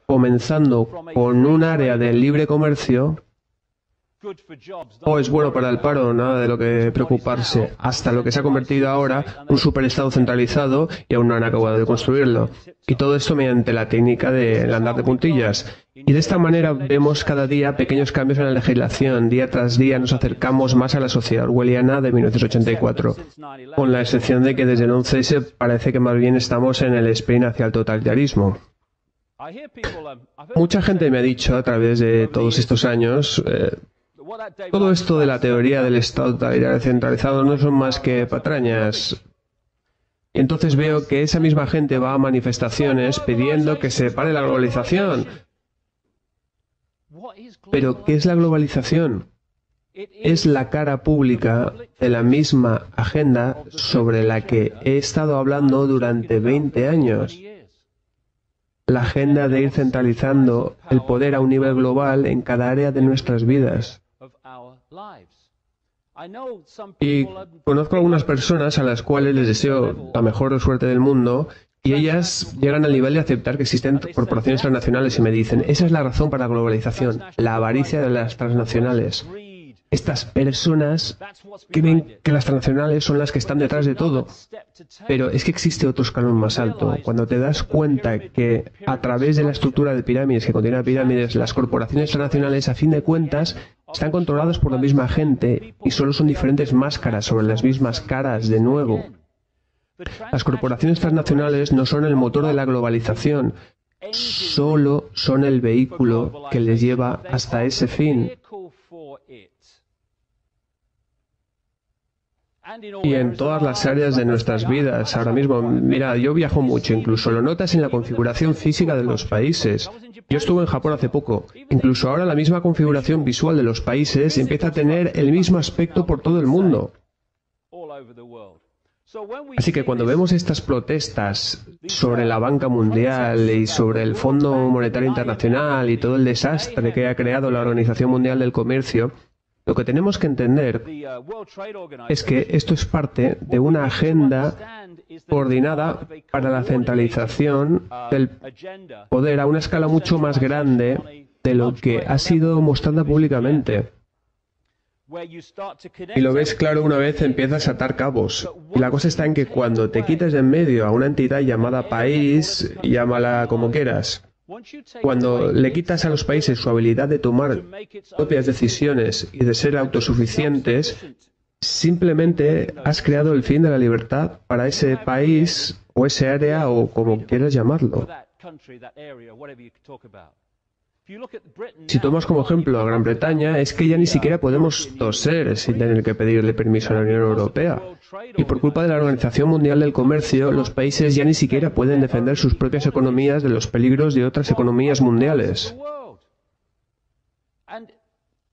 comenzando con un área de libre comercio, es bueno para el paro, nada de lo que preocuparse, hasta lo que se ha convertido ahora un superestado centralizado y aún no han acabado de construirlo. Y todo esto mediante la técnica del andar de puntillas. Y de esta manera vemos cada día pequeños cambios en la legislación. Día tras día nos acercamos más a la sociedad orwelliana de 1984, con la excepción de que desde el 11S parece que más bien estamos en el sprint hacia el totalitarismo. Mucha gente me ha dicho a través de todos estos años, todo esto de la teoría del Estado totalitario centralizado no son más que patrañas. Y entonces veo que esa misma gente va a manifestaciones pidiendo que se pare la globalización. Pero, ¿qué es la globalización? Es la cara pública de la misma agenda sobre la que he estado hablando durante 20 años. La agenda de ir centralizando el poder a un nivel global en cada área de nuestras vidas. Y conozco algunas personas a las cuales les deseo la mejor suerte del mundo y ellas llegan al nivel de aceptar que existen corporaciones transnacionales y me dicen, esa es la razón para la globalización, la avaricia de las transnacionales. Estas personas creen que las transnacionales son las que están detrás de todo, pero es que existe otro escalón más alto. Cuando te das cuenta que a través de la estructura de pirámides que contiene pirámides, las corporaciones transnacionales, a fin de cuentas, están controladas por la misma gente y solo son diferentes máscaras sobre las mismas caras de nuevo. Las corporaciones transnacionales no son el motor de la globalización, solo son el vehículo que les lleva hasta ese fin. Y en todas las áreas de nuestras vidas, ahora mismo, mira, yo viajo mucho, incluso lo notas en la configuración física de los países. Yo estuve en Japón hace poco. Incluso ahora la misma configuración visual de los países empieza a tener el mismo aspecto por todo el mundo. Así que cuando vemos estas protestas sobre la banca mundial y sobre el Fondo Monetario Internacional y todo el desastre que ha creado la Organización Mundial del Comercio, lo que tenemos que entender es que esto es parte de una agenda coordinada para la centralización del poder a una escala mucho más grande de lo que ha sido mostrada públicamente. Y lo ves claro una vez empiezas a atar cabos. Y la cosa está en que cuando te quites de en medio a una entidad llamada país, llámala como quieras, cuando le quitas a los países su habilidad de tomar propias decisiones y de ser autosuficientes, simplemente has creado el fin de la libertad para ese país o ese área o como quieras llamarlo. Si tomas como ejemplo a Gran Bretaña, es que ya ni siquiera podemos toser sin tener que pedirle permiso a la Unión Europea. Y por culpa de la Organización Mundial del Comercio, los países ya ni siquiera pueden defender sus propias economías de los peligros de otras economías mundiales.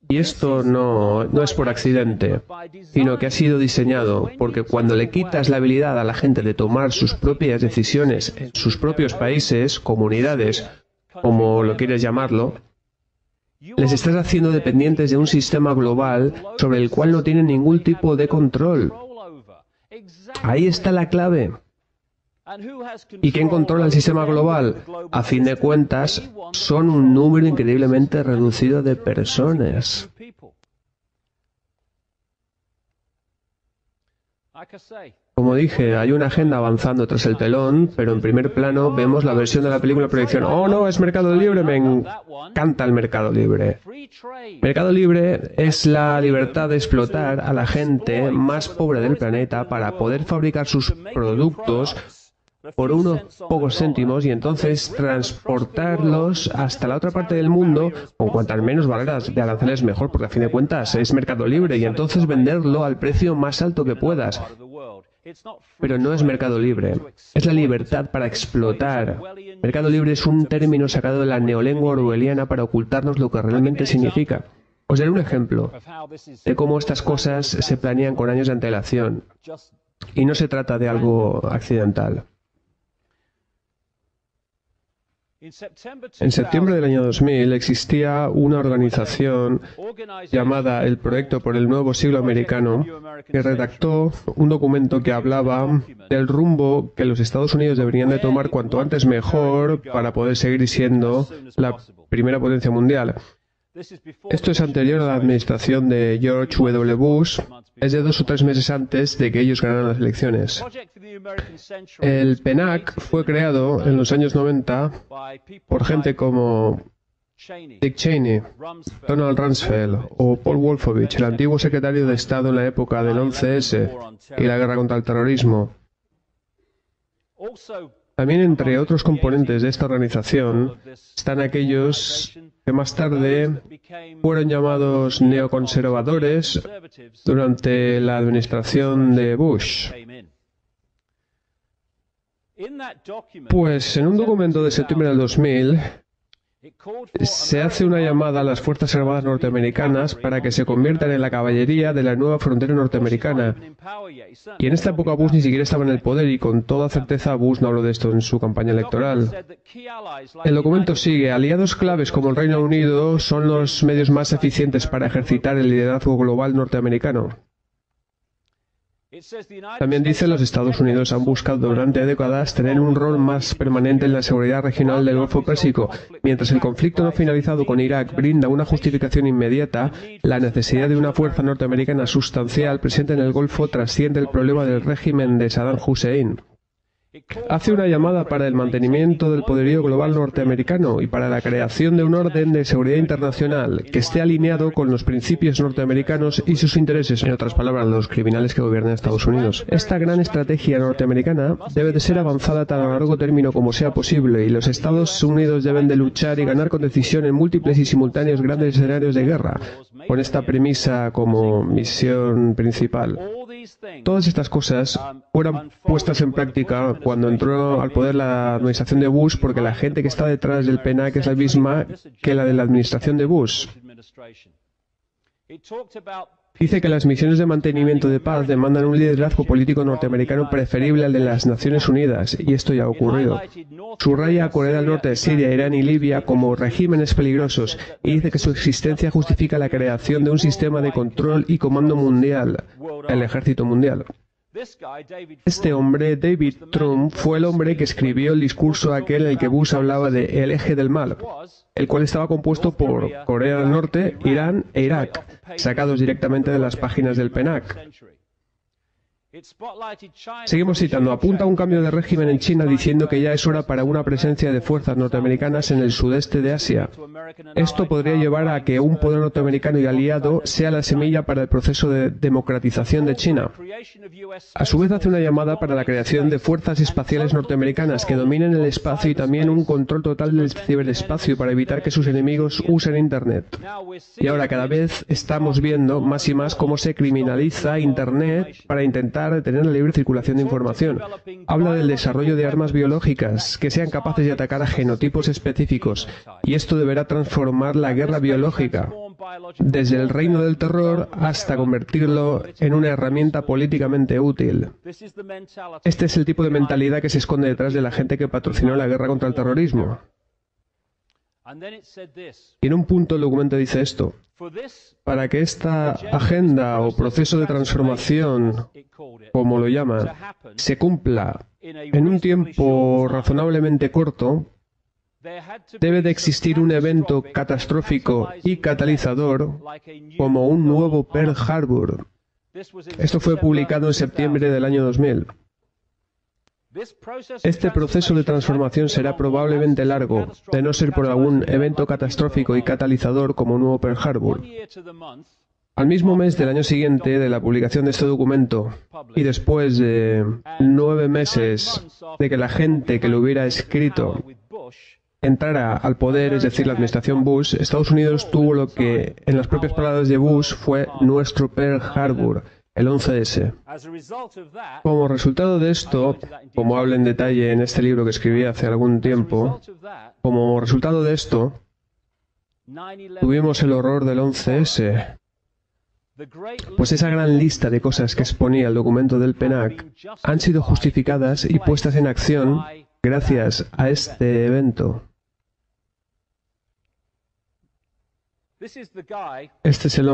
Y esto no es por accidente, sino que ha sido diseñado, porque cuando le quitas la habilidad a la gente de tomar sus propias decisiones en sus propios países, comunidades, como lo quieres llamarlo, les estás haciendo dependientes de un sistema global sobre el cual no tienen ningún tipo de control. Ahí está la clave. ¿Y quién controla el sistema global? A fin de cuentas, son un número increíblemente reducido de personas. Como dije, hay una agenda avanzando tras el telón, pero en primer plano vemos la versión de la película de proyección. ¡Oh, no, es mercado libre! Me encanta el mercado libre. Mercado libre es la libertad de explotar a la gente más pobre del planeta para poder fabricar sus productos por unos pocos céntimos y entonces transportarlos hasta la otra parte del mundo con cuantas menos barreras de aranceles mejor, porque a fin de cuentas es mercado libre y entonces venderlo al precio más alto que puedas. Pero no es mercado libre, es la libertad para explotar. Mercado libre es un término sacado de la neolengua orwelliana para ocultarnos lo que realmente significa. Os daré un ejemplo de cómo estas cosas se planean con años de antelación y no se trata de algo accidental. En septiembre del año 2000 existía una organización llamada el Proyecto por el Nuevo Siglo Americano que redactó un documento que hablaba del rumbo que los Estados Unidos deberían de tomar cuanto antes mejor para poder seguir siendo la primera potencia mundial. Esto es anterior a la administración de George W. Bush, es de 2 o 3 meses antes de que ellos ganaran las elecciones. El PENAC fue creado en los años 90 por gente como Dick Cheney, Donald Rumsfeld o Paul Wolfowitz, el antiguo secretario de Estado en la época del 11S y la guerra contra el terrorismo. También entre otros componentes de esta organización están aquellos que más tarde fueron llamados neoconservadores durante la administración de Bush. Pues en un documento de septiembre del 2000 se hace una llamada a las Fuerzas Armadas norteamericanas para que se conviertan en la caballería de la nueva frontera norteamericana. Y en esta época Bush ni siquiera estaba en el poder y con toda certeza Bush no habló de esto en su campaña electoral. El documento sigue: aliados claves como el Reino Unido son los medios más eficientes para ejercitar el liderazgo global norteamericano. También dice los Estados Unidos han buscado durante décadas tener un rol más permanente en la seguridad regional del Golfo Pérsico. Mientras el conflicto no finalizado con Irak brinda una justificación inmediata, la necesidad de una fuerza norteamericana sustancial presente en el Golfo trasciende el problema del régimen de Saddam Hussein. Hace una llamada para el mantenimiento del poderío global norteamericano y para la creación de un orden de seguridad internacional que esté alineado con los principios norteamericanos y sus intereses, en otras palabras, los criminales que gobiernan Estados Unidos. Esta gran estrategia norteamericana debe de ser avanzada tan a largo término como sea posible y los Estados Unidos deben de luchar y ganar con decisión en múltiples y simultáneos grandes escenarios de guerra, con esta premisa como misión principal. Todas estas cosas fueron puestas en práctica cuando entró al poder la administración de Bush, porque la gente que está detrás del PENAC es la misma que la de la administración de Bush. Dice que las misiones de mantenimiento de paz demandan un liderazgo político norteamericano preferible al de las Naciones Unidas, y esto ya ha ocurrido. Subraya a Corea del Norte, Siria, Irán y Libia como regímenes peligrosos, y dice que su existencia justifica la creación de un sistema de control y comando mundial, el ejército mundial. Este hombre, David Trump, fue el hombre que escribió el discurso aquel en el que Bush hablaba de el eje del mal, el cual estaba compuesto por Corea del Norte, Irán e Irak, sacados directamente de las páginas del PENAC. Seguimos citando: apunta a un cambio de régimen en China diciendo que ya es hora para una presencia de fuerzas norteamericanas en el sudeste de Asia. Esto podría llevar a que un poder norteamericano y aliado sea la semilla para el proceso de democratización de China. A su vez hace una llamada para la creación de fuerzas espaciales norteamericanas que dominen el espacio y también un control total del ciberespacio para evitar que sus enemigos usen Internet. Y ahora cada vez estamos viendo más y más cómo se criminaliza Internet para intentar detener la libre circulación de información. Habla del desarrollo de armas biológicas que sean capaces de atacar a genotipos específicos, y esto deberá transformar la guerra biológica desde el reino del terror hasta convertirlo en una herramienta políticamente útil. Este es el tipo de mentalidad que se esconde detrás de la gente que patrocinó la guerra contra el terrorismo. Y en un punto el documento dice esto: para que esta agenda o proceso de transformación, como lo llaman, se cumpla en un tiempo razonablemente corto, debe de existir un evento catastrófico y catalizador como un nuevo Pearl Harbor. Esto fue publicado en septiembre del año 2000. Este proceso de transformación será probablemente largo, de no ser por algún evento catastrófico y catalizador como un nuevo Pearl Harbor. Al mismo mes del año siguiente de la publicación de este documento, y después de 9 meses de que la gente que lo hubiera escrito entrara al poder, es decir, la administración Bush, Estados Unidos tuvo lo que, en las propias palabras de Bush, fue nuestro Pearl Harbor, el 11S. Como resultado de esto, como hablo en detalle en este libro que escribí hace algún tiempo, como resultado de esto, tuvimos el horror del 11S. Pues esa gran lista de cosas que exponía el documento del PENAC han sido justificadas y puestas en acción gracias a este evento. Este es el